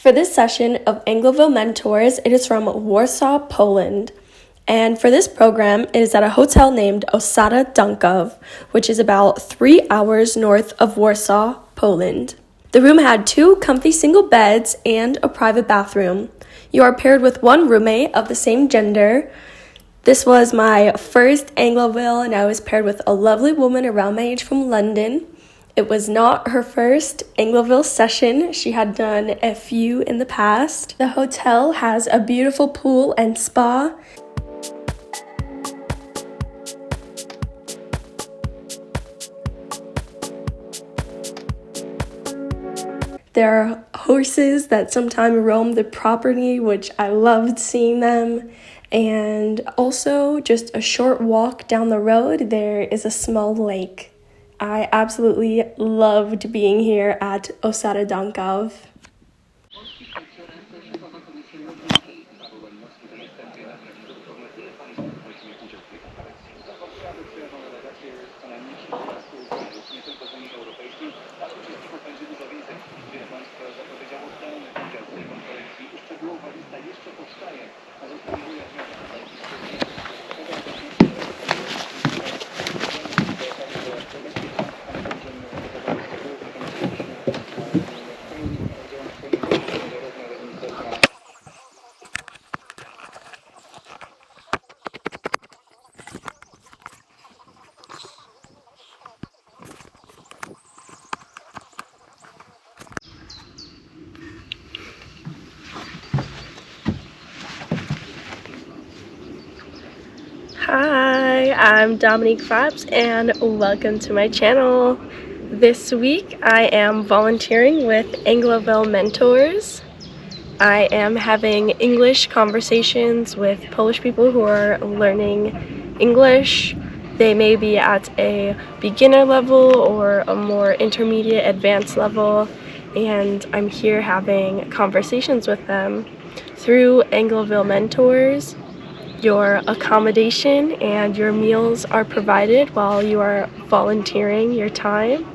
For this session of AngloVille Mentors, it is from Warsaw, Poland. And for this program, it is at a hotel named Osada, Danków, which is about 3 hours north of Warsaw, Poland. The room had 2 comfy single beds and a private bathroom. You are paired with one roommate of the same gender. This was my first AngloVille, and I was paired with a lovely woman around my age from London. It was not her first AngloVille session. She had done a few in the past. The hotel has a beautiful pool and spa. There are horses that sometimes roam the property, which I loved seeing them. And also, just a short walk down the road, there is a small lake. I absolutely loved being here at Osada Danków. Hi, I'm Dominique Vibez and welcome to my channel. This week I am volunteering with AngloVille Mentors. I am having English conversations with Polish people who are learning English. They may be at a beginner level or a more intermediate advanced level, and I'm here having conversations with them through AngloVille Mentors. Your accommodation and your meals are provided while you are volunteering your time.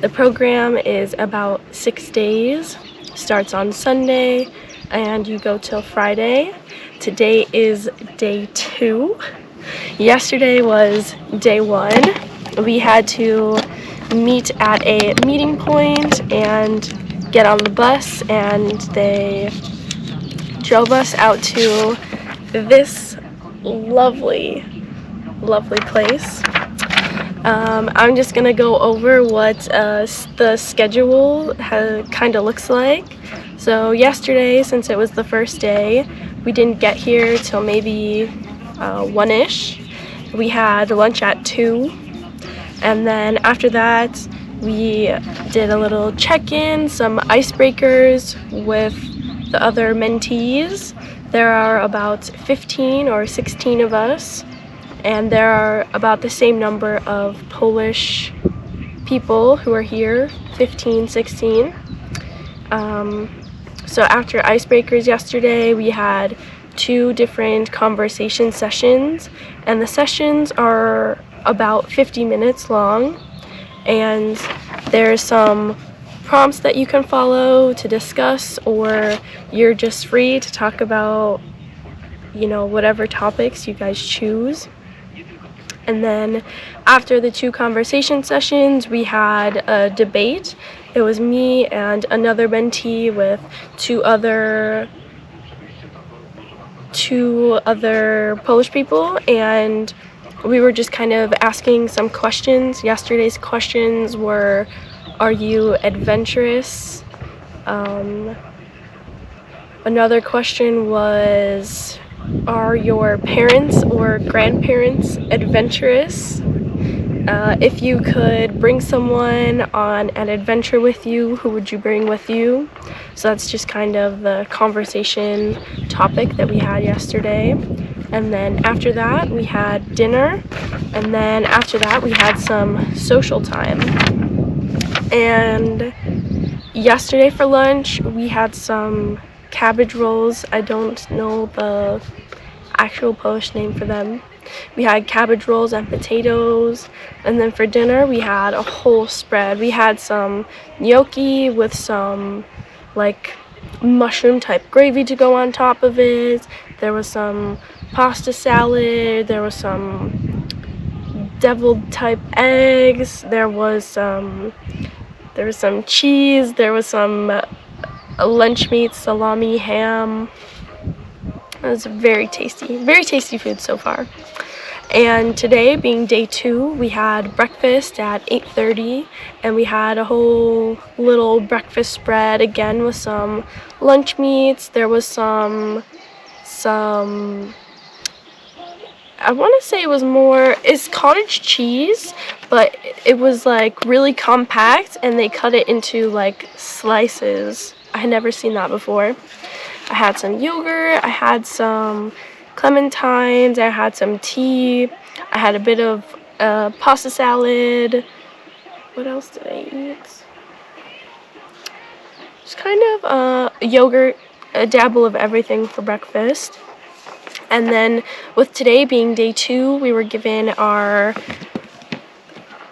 The program is about 6 days, starts on Sunday, and you go till Friday. Today is day 2. Yesterday was day 1. We had to meet at a meeting point and get on the bus, and they drove us out to this lovely place. I'm just gonna go over what the schedule kind of looks like. So yesterday, since it was the first day, we didn't get here till maybe 1-ish. We had lunch at 2, and then after that we did a little check-in, some icebreakers with the other mentees. There are about 15 or 16 of us, and there are about the same number of Polish people who are here, 15, 16. So after icebreakers yesterday, we had 2 different conversation sessions, and the sessions are about 50 minutes long, and there's some prompts that you can follow to discuss, or you're just free to talk about, whatever topics you guys choose. And then after the 2 conversation sessions, we had a debate. It was me and another mentee with two other Polish people, and we were just kind of asking some questions. Yesterday's questions were, are you adventurous? Another question was, are your parents or grandparents adventurous? If you could bring someone on an adventure with you, who would you bring with you? So that's just kind of the conversation topic that we had yesterday. And then after that we had dinner, and then after that we had some social time. And yesterday for lunch we had some cabbage rolls. I don't know the actual Polish name for them. We had cabbage rolls and potatoes, and then for dinner we had a whole spread. We had some gnocchi with some mushroom type gravy to go on top of it. There was some pasta salad. There was some deviled type eggs. There was some cheese. There was some lunch meat, salami, ham. It was very tasty food so far. And today, being day 2, we had breakfast at 8:30, and we had a whole little breakfast spread again with some lunch meats. There was some I want to say it's cottage cheese, but it was like really compact, and they cut it into like slices. I had never seen that before. I had some yogurt, I had some clementines, I had some tea, I had a bit of pasta salad. What else did I eat? Just kind of yogurt, a dabble of everything for breakfast. And then with today being day 2, we were given our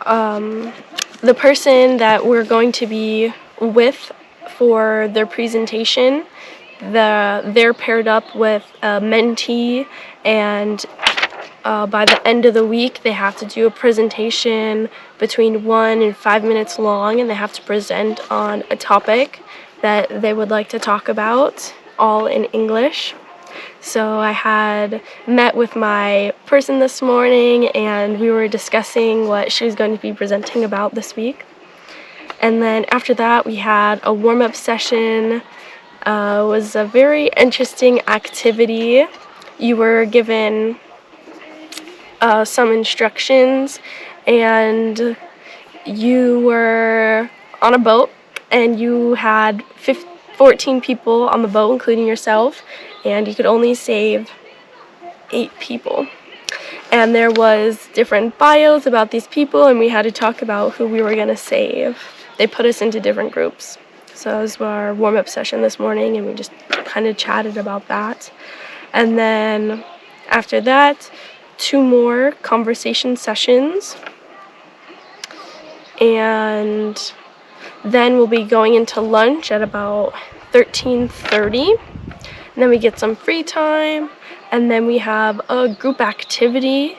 the person that we're going to be with for their presentation. They're paired up with a mentee, and by the end of the week they have to do a presentation between 1 and 5 minutes long, and they have to present on a topic that they would like to talk about, all in English. So I had met with my person this morning, and we were discussing what she was going to be presenting about this week. And then after that, we had a warm-up session. It was a very interesting activity. You were given some instructions, and you were on a boat, and you had 14 people on the boat, including yourself, and you could only save 8 people. And there was different bios about these people, and we had to talk about who we were going to save. They put us into different groups. So that was our warm-up session this morning, and we just kind of chatted about that. And then after that, 2 more conversation sessions. And then we'll be going into lunch at about 13:30. And then we get some free time, and then we have a group activity,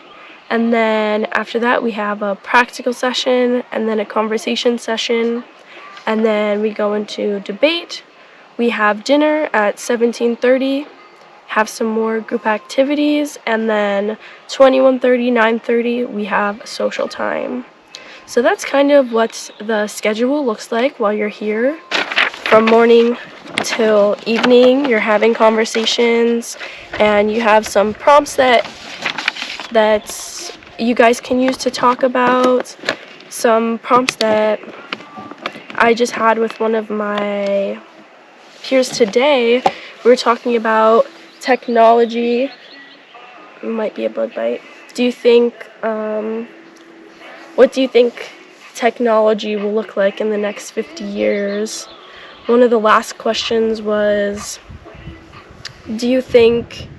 and then after that we have a practical session, and then a conversation session, and then we go into debate. We have dinner at 17:30, have some more group activities, and then 21:30, 9:30 we have social time. So that's kind of what the schedule looks like while you're here. From morning till evening, you're having conversations, and you have some prompts that you guys can use to talk about. Some prompts that I just had with one of my peers today. We were talking about technology. It might be a bug bite. What do you think technology will look like in the next 50 years? One of the last questions was, what do you think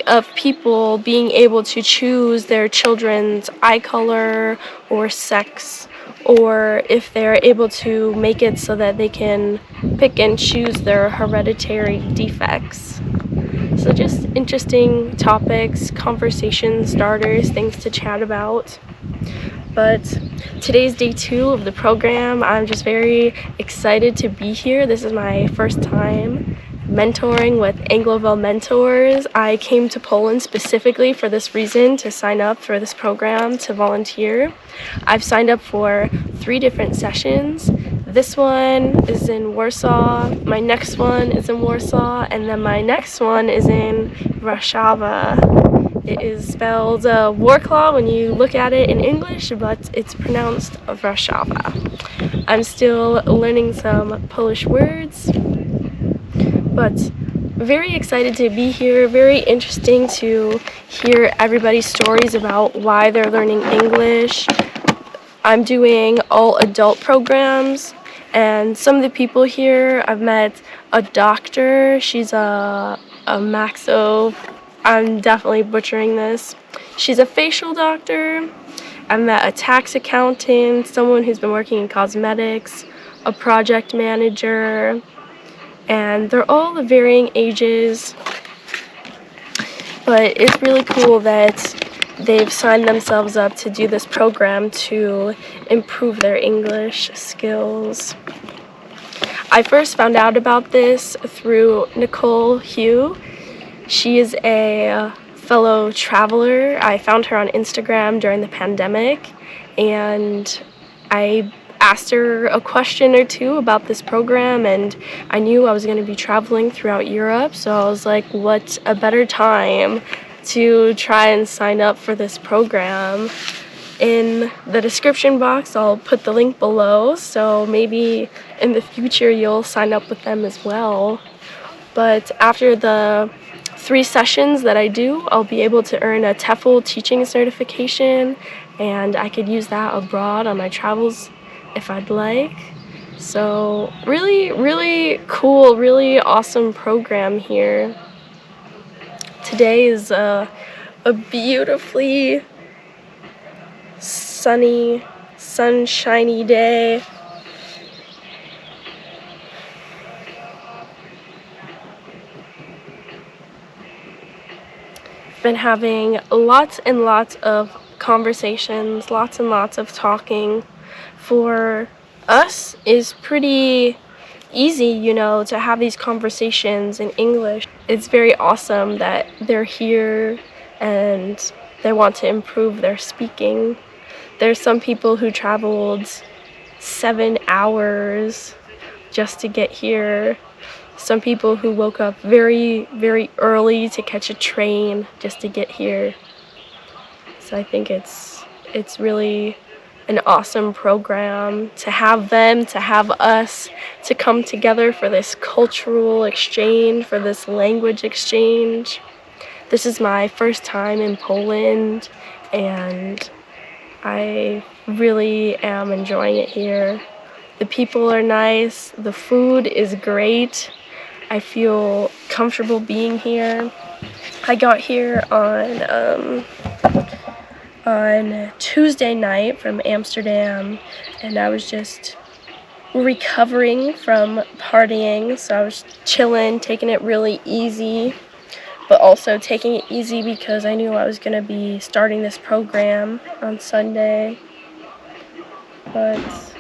of people being able to choose their children's eye color or sex, or if they're able to make it so that they can pick and choose their hereditary defects? So just interesting topics, conversation starters, things to chat about. But today's day 2 of the program. I'm just very excited to be here. This is my first time mentoring with AngloVille mentors. I came to Poland specifically for this reason, to sign up for this program, to volunteer. I've signed up for 3 different sessions. This one is in Warsaw, my next one is in Warsaw, and then my next one is in Warszawa. It is spelled Warklaw when you look at it in English, but it's pronounced Warszawa. I'm still learning some Polish words, but very excited to be here. Very interesting to hear everybody's stories about why they're learning English. I'm doing all adult programs, and some of the people here, I've met a doctor. She's a maxo. I'm definitely butchering this. She's a facial doctor, I've met a tax accountant, someone who's been working in cosmetics, a project manager, and they're all of varying ages. But it's really cool that they've signed themselves up to do this program to improve their English skills. I first found out about this through Nicole Hugh. She is a fellow traveler. I found her on Instagram during the pandemic, and I asked her a question or two about this program, and I knew I was going to be traveling throughout Europe, so I was like, what a better time to try and sign up for this program. In the description box, I'll put the link below, so maybe in the future you'll sign up with them as well. But after the 3 sessions that I do, I'll be able to earn a TEFL teaching certification, and I could use that abroad on my travels if I'd like. So really, really cool, really awesome program here. Today is a beautifully sunny, sunshiny day. Been having lots and lots of conversations, lots and lots of talking. For us, is pretty easy, you know, to have these conversations in English. It's very awesome that they're here and they want to improve their speaking. There's some people who traveled 7 hours just to get here. Some people who woke up very, very early to catch a train just to get here. So I think it's really an awesome program to have them, to have us, to come together for this cultural exchange, for this language exchange. This is my first time in Poland, and I really am enjoying it here. The people are nice, the food is great. I feel comfortable being here. I got here on Tuesday night from Amsterdam, and I was just recovering from partying, so I was chilling, taking it really easy, but also taking it easy because I knew I was going to be starting this program on Sunday. But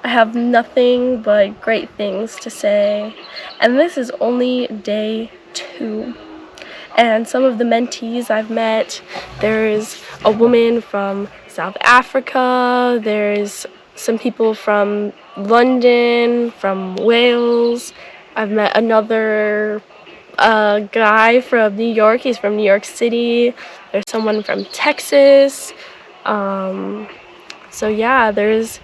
I have nothing but great things to say, and this is only day 2. And some of the mentees I've met, there's a woman from South Africa, there's some people from London, from Wales. I've met another guy from New York, he's from New York City. There's someone from Texas. So yeah, there's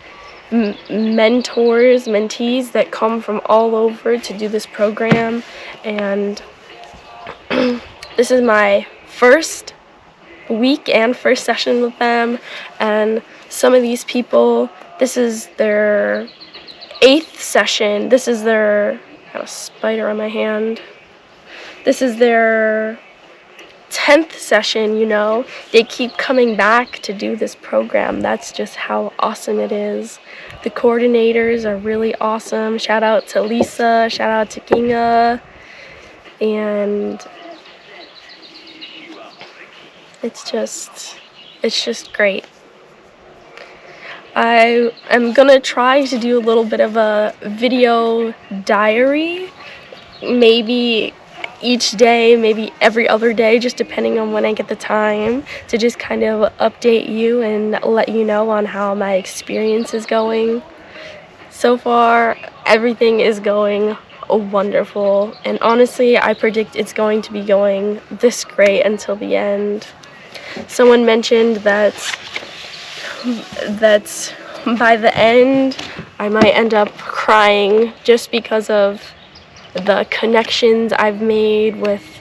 mentors, mentees that come from all over to do this program, and this is my first week and first session with them, and some of these people, this is their 8th session. This is their, I got a spider on my hand. This is their 10th session, you know. They keep coming back to do this program. That's just how awesome it is. The coordinators are really awesome. Shout out to Lisa, shout out to Kinga, and it's just great. I am gonna try to do a little bit of a video diary, maybe each day, maybe every other day, just depending on when I get the time, to just kind of update you and let you know on how my experience is going. So far, everything is going wonderful, and honestly, I predict it's going to be going this great until the end. Someone mentioned that by the end, I might end up crying just because of the connections I've made with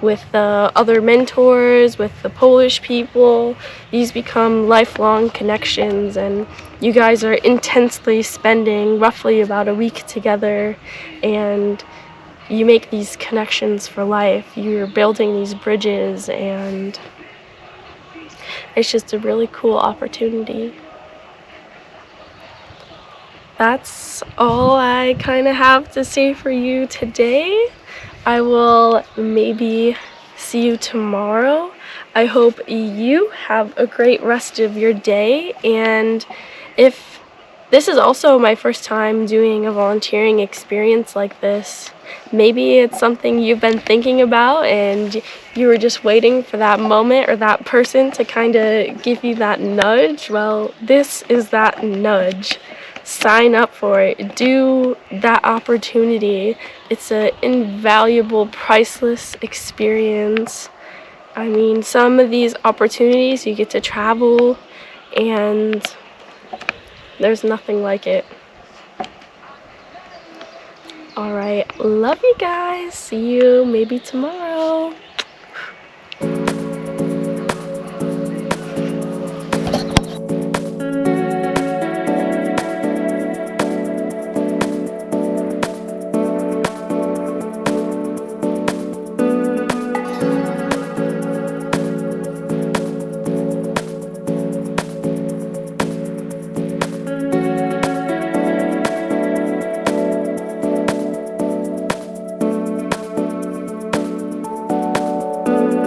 the other mentors, with the Polish people. These become lifelong connections, and you guys are intensely spending roughly about a week together, and you make these connections for life. You're building these bridges, and it's just a really cool opportunity. That's all I kind of have to say for you today. I will maybe see you tomorrow. I hope you have a great rest of your day, and if this is also my first time doing a volunteering experience like this, maybe it's something you've been thinking about and you were just waiting for that moment or that person to kind of give you that nudge. Well, this is that nudge. Sign up for it. Do that opportunity. It's an invaluable, priceless experience. I mean, some of these opportunities you get to travel, and there's nothing like it. Alright, love you guys. See you maybe tomorrow.